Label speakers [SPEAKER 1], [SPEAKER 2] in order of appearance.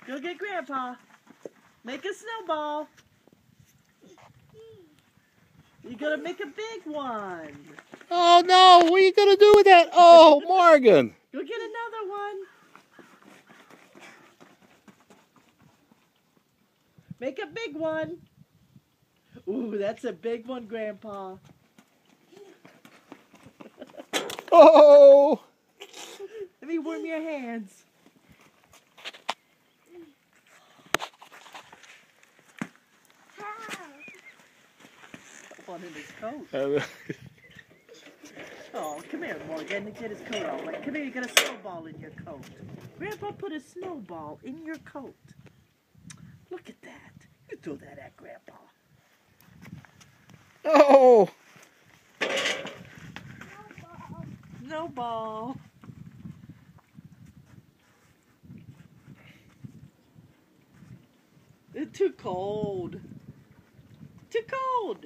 [SPEAKER 1] Go get Grandpa. Make a snowball. You're gonna make a big one.
[SPEAKER 2] Oh no, what are you gonna do with that? Oh, Morgan.
[SPEAKER 1] Go get another one. Make a big one. Ooh, that's a big one, Grandpa.
[SPEAKER 2] Oh.
[SPEAKER 1] Let me warm your hands. One in his coat. Oh, come here, Morgan. Get his coat off. Like, come here, you got a snowball in your coat. Grandpa put a snowball in your coat. Look at that. You throw that at Grandpa.
[SPEAKER 2] Oh.
[SPEAKER 1] Snowball. It's too cold. Too cold.